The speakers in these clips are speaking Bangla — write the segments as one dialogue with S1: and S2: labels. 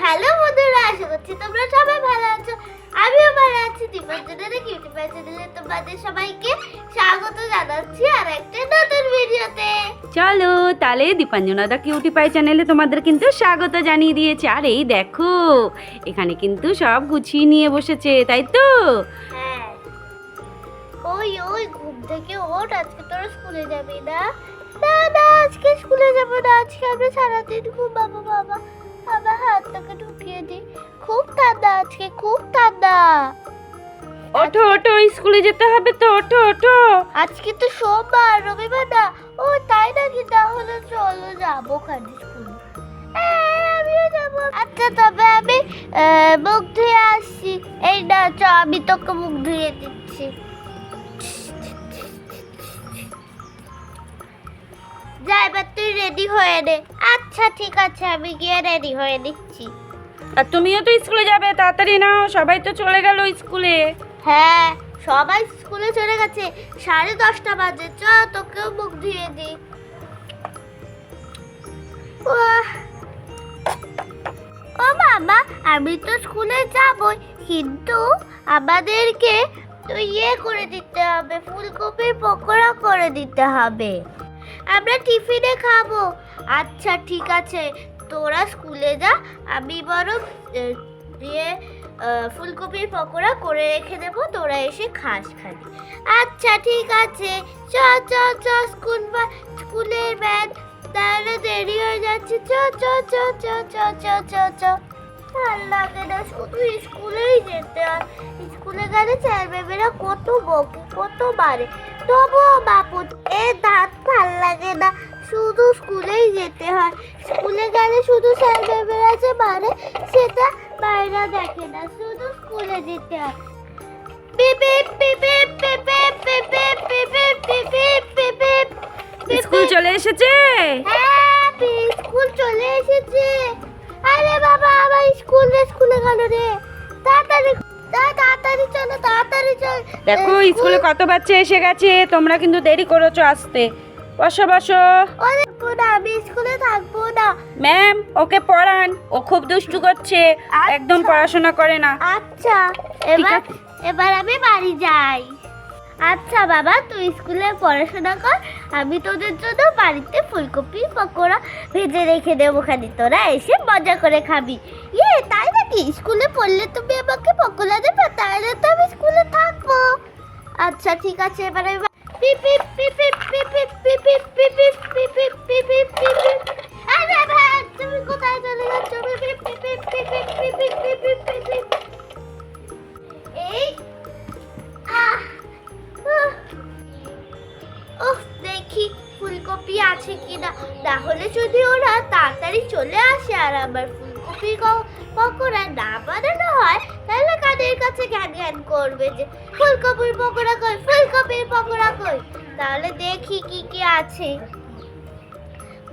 S1: হ্যালো বন্ধুরা, আশা করছি তোমরা সবাই ভালো আছো। আমিও ভালো আছি। দীপাঞ্জনের কিউটি পাই চ্যানেলে তোমাদের সবাইকে স্বাগত জানাচ্ছি আর একটা নতুন ভিডিওতে।
S2: চলো তাহলে দীপাঞ্জনা দা কিউটি পাই চ্যানেলে তোমাদের কিন্তু স্বাগত জানিয়ে দিয়েছে। আর এই দেখো এখানে কিন্তু সব গুছিয়ে নিয়ে বসেছে, তাই তো?
S1: হ্যাঁ, ওই ওই ঘুম থেকে ওঠ, আজকে তোরা স্কুলে যাবি না? না না, আজকে স্কুলে যাবো না, আজকে আমরা সারাদিন ঘুমাবো। বাবা আমার হাতটাকে ঢুকিয়ে দিই, খুব ঠান্ডা আজকে, খুব ঠান্ডা।
S2: ওঠো ওঠো, স্কুলে যেতে হবে তো, ওঠো ওঠো।
S1: আজকে তো সোমবার, রবিবার না। ও তাই নাকি? তাহলে চলো যাবো খালি স্কুলে। আমিও যাবো। আচ্ছা তবে আমি মুখ ধুয়ে আসছি। এই না চ, আমি তোকে মুখ ধুয়ে দিচ্ছি। যা এবার তুই রেডি হয়ে নে। আচ্ছা ঠিক আছে, আমি গিয়ে রেডি হয়ে নিচ্ছি।
S2: আর তুমিও তো স্কুলে যাবে, তাড়াতাড়ি নাও, সবাই তো চলে গেল স্কুলে।
S1: হ্যাঁ, সবাই স্কুলে চলে গেছে, 10:30 বাজে। চ তোকেও মুখ ধুয়ে দি। ও মামা, আমি তো স্কুলে যাবই, কিন্তু আমাদেরকে তো করে দিতে হবে, ফুলকপির পকোড়া করে দিতে হবে। আমরা টিফিনে খাবো। আচ্ছা ঠিক আছে, তোরা স্কুলে যা, আমি বরং ফুলকপির পকোড়া করে রেখে দেবো, তোরা এসে খাস খালি। আচ্ছা ঠিক আছে, চ চ চ, স্কুলের ব্যাগ, তাহলে দেরি হয়ে যাচ্ছে। চ চ চ চ চ চ চ চ। ভাল লাগে না, শুধু স্কুলেই যেতে হয়। স্কুলে গেলে স্যার ম্যামেরা কত বকে, কত মারে, তবুও বাপু এ দাঁত ভাল লাগে না, শুধু স্কুলেই যেতে হয়। স্কুলে গেলে শুধু স্যার ম্যামেরা যে মারে সেটা বাইরে দেখে না, শুধু স্কুলে যেতে হয়।
S2: স্কুল চলে এসেছে?
S1: হ্যাঁ, স্কুল চলে এসেছে। আরে বাবা, আমার স্কুলে গেল রে। তাড়াতাড়ি তাড়াতাড়ি চলো, তাড়াতাড়ি চল।
S2: দেখো স্কুলে কত বাচ্চা এসে গেছে, তোমরা কিন্তু দেরি করেছো আসতে। বসো বসো।
S1: আমি স্কুলে থাকবো না।
S2: ম্যাম ওকে পড়ান, ও খুব দুষ্টু করছে, একদম পড়াশোনা করে না।
S1: আচ্ছা এবার আমি বাড়ি যাই। আচ্ছা বাবা, তুই স্কুলে পড়াশোনা কর, আমি তোদের জন্য বাড়িতে ফুলকপি পকোড়া ভেজে রেখে দেবো, খালি তোরা এসে মজা করে খাবি। তাই নাকি? স্কুলে পড়লে তুমি আমাকে পকোড়া দেবে, তাহলে তো আমি স্কুলে থাকবো। আচ্ছা ঠিক আছে, এবার আমি তুমি কোথায় চলে যাচ্ছ? এই দেখি ফুলকপি আছে কিনা, না হলে যদি ওরা তাড়াতাড়ি চলে আসে আর আমার ফুলকপি পকোড়া না বানানো হয়, তাহলে কাদের কাছে জ্ঞান জ্ঞান করবে যে ফুলকপির পকোড়া কই, ফুলকপির পকোড়া কই। তাহলে দেখি কি কি আছে।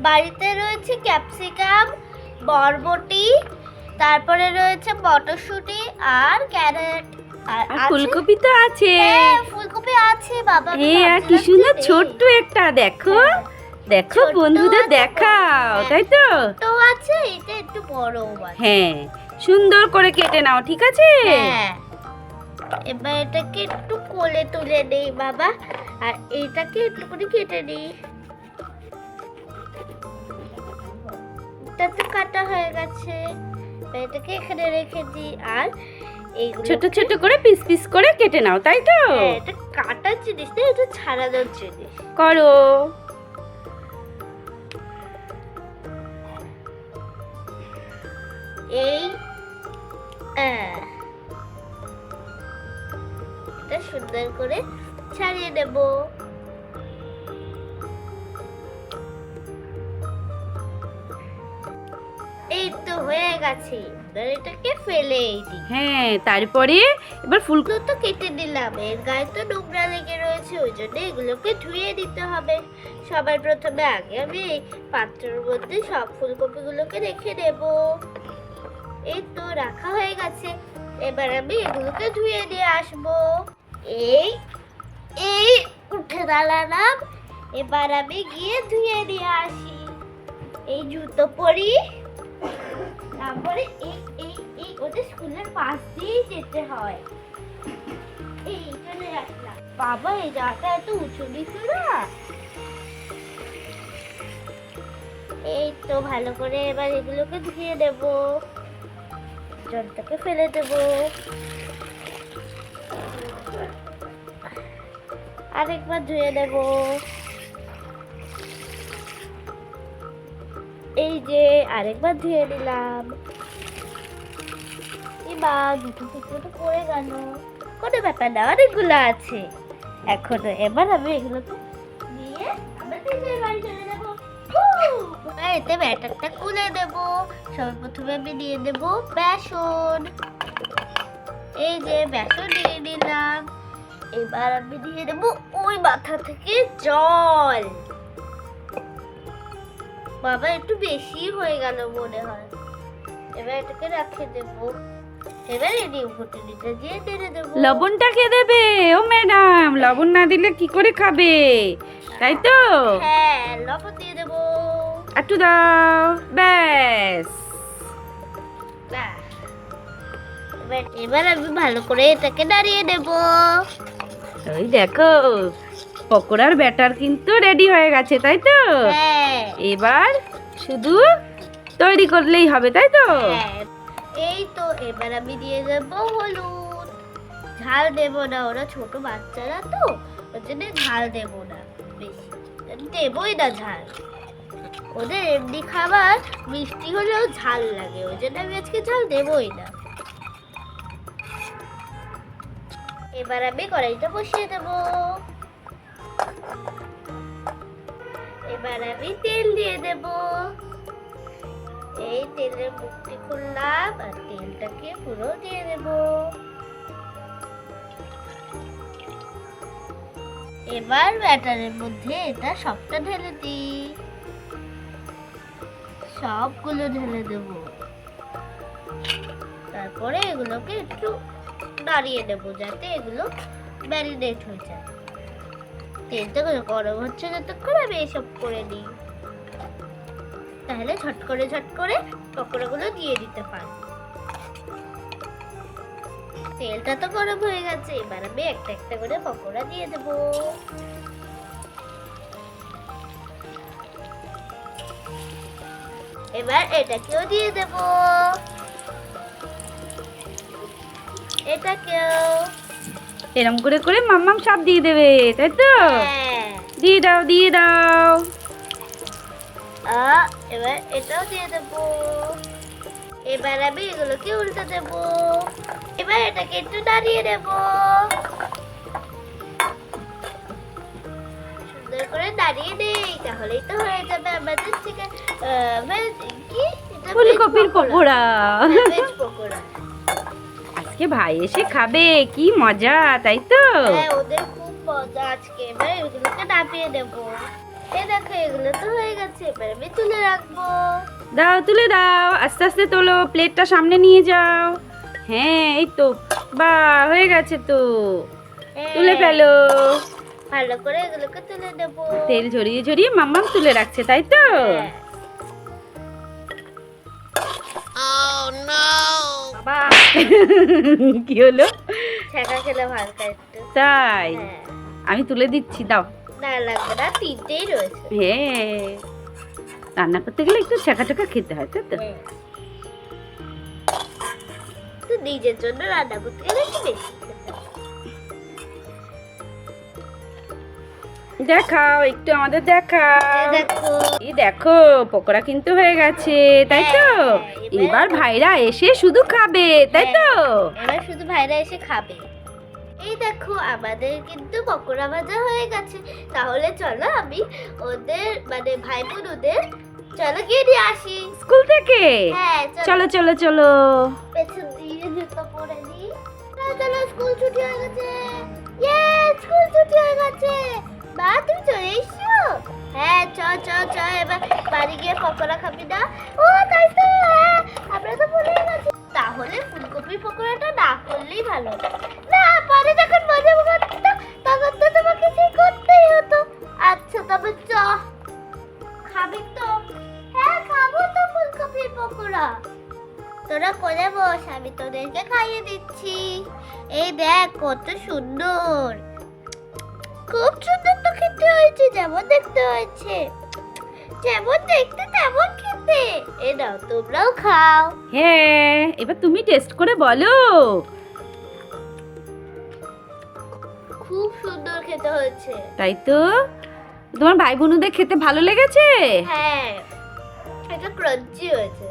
S1: বাড়িতে রয়েছে ক্যাপসিকাম, বরবটি, তারপরে রয়েছে মটরশুঁটি আর ক্যারট। আর
S2: ফুলকপি তো আছে।
S1: হ্যাঁ, ফুলকপি আছে বাবা।
S2: আর কি সুন্দর ছোট্ট একটা, দেখো দেখো বন্ধুদের দেখাও, তাই তো?
S1: তো আছে, এটা একটু বড় আছে।
S2: হ্যাঁ, সুন্দর করে কেটে নাও, ঠিক আছে?
S1: হ্যাঁ, এবার এটাকে একটু কোলে তুলে নেই বাবা, আর এটাকে একটু করে কেটে নিই। এটা তো কাটা হয়ে গেছে, এটাকে এখানে রেখে দিই। আর এইগুলো
S2: ছোট ছোট করে পিস পিস করে কেটে নাও, তাই তো?
S1: এটা কাটার জিনিস না, এটা ছাড়ানোর জিনিস।
S2: করো।
S1: এই এটা সুন্দর করে ছাড়িয়ে নেব। এই তো হয়ে গেছে, এটাকে ফেলেই দিই।
S2: হ্যাঁ, তারপরে এবার
S1: ফুলগুলো তো কেটে দিলাম, এর গায়ে তো নোংরা লেগে রয়েছে, ওই জন্য এগুলোকে ধুয়ে দিতে হবে। সবার প্রথমে আগে আমি পাত্রের মধ্যে সব ফুলকপিগুলোকে রেখে দেব। এই তো রাখা হয়ে গেছে, এবার আমি এগুলোকে ধুয়ে দিয়ে আসবো। এই এই উঠে দাঁড়ালাম, এবার আমি গিয়ে ধুয়ে দিয়ে আসি। এই জুতো পরি, তারপরে এই এই এই ওদের স্কুলের পাশ দিয়েই যেতে হয়। এই চলে আসলাম। বাবা এই জায়গাটা এত উঁচু নিচু না। এই তো ভালো করে এবার এগুলোকে ধুয়ে দেব, জলটাকে ফেলে দেব, আরেকবার ধুয়ে দেব। এই যে আরেকবার ধুয়ে দিলাম। এবার দুটো টুকরো তো পড়ে গেল, কোনো ব্যাপার না, অনেকগুলো আছে এখনো। এবার আমি এগুলোকে দিয়ে আমরা নিজের বাড়ি চলে যাবো। এতে ব্যাটারটা গুলে দেব। সবার প্রথমে আমি দিয়ে দেব বেসন। এই যে বেসন দিয়ে দিলাম। এবার আমি দিয়ে দেব ওই মাথা থেকে জল। বাবা একটু বেশি হয়ে গেল মনে হয়। এবার এটাকে রেখে দেব। এবার এই নিমকুটিটা দিয়ে টেনে দেবো।
S2: লবণটা কে দেবে? ও ম্যাডাম, লবণ না দিলে কি করে খাবে, তাই তো?
S1: হ্যাঁ, লবণ দিয়ে দেবো।
S2: একটু দাও, ব্যাস।
S1: এবার আমি ভালো করে এটাকে নাড়িয়ে দেব।
S2: ওই দেখো, পকোড়ার ব্যাটার কিন্তু রেডি হয়ে গেছে, তাই তো?
S1: হ্যাঁ।
S2: এবার শুধু তৈরি করলেই হবে, তাই তো?
S1: হ্যাঁ। এই তো এবার আমি দিয়ে দেব হলুদ। ঝাল দেব না, ওরা ছোট বাচ্চারা তো, ওর জন্য ঝাল দেব না বেশি, দেবই না ঝাল। ওদের এমনি খাবার মিষ্টি হলেও ঝাল লাগে, ওই জন্য আমি আজকে ঝাল দেবই না। এবার আমি কড়াইটা বসিয়ে দেব। এবার আমি তেল দিয়ে দেব। এই তেলের মুখটি খুললাম আর তেলটাকে পুরো দিয়ে দেব। এবার ব্যাটারের মধ্যে এটা সবটা ঢেলে দিই। সবগুলো ঢেলে দেব। তারপরে এগুলোকে একটু নাড়িয়ে দেবো যাতে এগুলো ম্যারিনেট হয়ে যায়। তেলটা গরম হচ্ছে যতক্ষণ আমি এসব করে নিই, তাহলে ঝট করে পকোড়াগুলো দিয়ে দিতে পারবো। তেলটা তো গরম হয়ে গেছে, এবার আমি একটা একটা করে পকোড়া দিয়ে দেব। এবার এটাকেও দিয়ে দেব, এটাকেও।
S2: এরম করে করে মাম্মাম সব দিয়ে দেবে, তাই তো?
S1: হ্যাঁ।
S2: দিয়ে দাও, দিয়ে দাও।
S1: এবার এটাও দিয়ে দেব। এবার আমি এগুলোকে উল্টে দেব। এবার এটাকে একটু নাড়িয়ে দেব। সুন্দর করে নাড়িয়ে দেই, তাহলেই তো হয়ে যাবে আমাদের চিকেন কি
S2: ফুলকপির পকোড়া।
S1: ভেজ পকোড়া।
S2: আজকে ভাই এসে খাবে, কি মজা, তাই তো?
S1: হ্যাঁ, ওদের খুব মজা আজকে। এবার এগুলোকে নামিয়ে দেব। এই দেখো এগুলো তো হয়ে গেছে, এবার আমি তুলে রাখবো।
S2: দাও, তুলে দাও, আস্তে আস্তে তোলো, প্লেটটা সামনে নিয়ে যাও। হ্যাঁ, এই তো, বাহ, হয়ে গেছে তো। তুলে ফেলো।
S1: ভালো করে এগুলোকে তুলে দেব।
S2: তেল ঝরিয়ে ঝরিয়ে মাম্মাম তুলে রাখছে, তাই তো?
S1: বাবা,
S2: কি হলো?
S1: ছ্যাঁকা খেলে হালকা একটু।
S2: তাই?
S1: হ্যাঁ।
S2: আমি তুলে দিচ্ছি, দাও।
S1: না লাগবে না, তিনটেই রয়েছে।
S2: হ্যাঁ, রান্না করতে গেলে একটু ছেঁকা ছেঁকা খেতে হয়, তাই তো?
S1: হ্যাঁ। তো নিজের জন্য রান্না করতে গেলে একটু বেশি খেতে হয়।
S2: দেখাও একটু, আমাদের দেখাও।
S1: এই দেখো।
S2: এই দেখো, পকোড়া কিন্তু হয়ে গেছে, তাই তো?
S1: হ্যাঁ,
S2: এবার ভাইরা এসে শুধু খাবে, তাই তো?
S1: এবার শুধু ভাইরা এসে খাবে। এই দেখো আমাদের কিন্তু পকোড়া ভাজা হয়ে গেছে। তাহলে চলো আমি ওদের মানে ভাই বোন ওদের চলো গিয়ে দিয়ে আসি
S2: স্কুল থেকে।
S1: হ্যাঁ
S2: চলো চলো চলো।
S1: পেছন দিয়ে জুতো পরে নি। চলো স্কুল ছুটি হয়ে গেছে। ইয়ে, স্কুল ছুটি হয়ে গেছে। বা তুমি চলে এসছো? হ্যাঁ, চ চ চ এবার বাড়ি গিয়ে পকোড়া খাবি না? ও তাই তো, হ্যাঁ আমরা তো ভুলে গেছি। তাহলে ফুলকপির পকোড়াটা না করলেই ভালো। না, পরে যখন মজা করতো তখন তো তোমাকে সেই করতেই হতো। আচ্ছা তবে চ, খাবি তো? হ্যাঁ খাবো তো ফুলকপির পকোড়া। করে বস, আমি তোদেরকে খাইয়ে দিচ্ছি। এই দেখ কত সুন্দর, খুব সুন্দর তো খেতে হয়েছে, যেমন দেখতে হয়েছে, যেমন দেখতে তেমন খেতে। এ নাও তোমরাও খাও।
S2: হ্যাঁ, এবার তুমি টেস্ট করে বলো।
S1: খুব সুন্দর খেতে হয়েছে।
S2: তাই তো, তোমার ভাই বোনদের খেতে ভালো লেগেছে?
S1: হ্যাঁ, এটা ক্রাঞ্চি হয়েছে।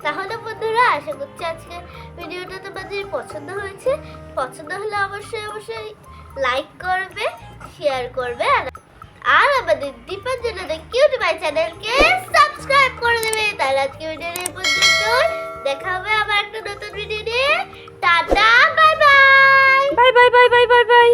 S1: তাহলে বন্ধুরা, আশা করছি আজকে ভিডিওটা তোমাদের পছন্দ হয়েছে। পছন্দ হলে অবশ্যই অবশ্যই লাইক করবে, শেয়ার করবে, আর আমাদের দীপাঞ্জনা কিউট বাই চ্যানেলকে সাবস্ক্রাইব করে দেবে। তাহলে আজকে ভিডিওটা এই পর্যন্ত, দেখা হবে আবার একটা নতুন ভিডিও নিয়ে। Tata, bye bye.
S2: Bye bye bye bye bye bye.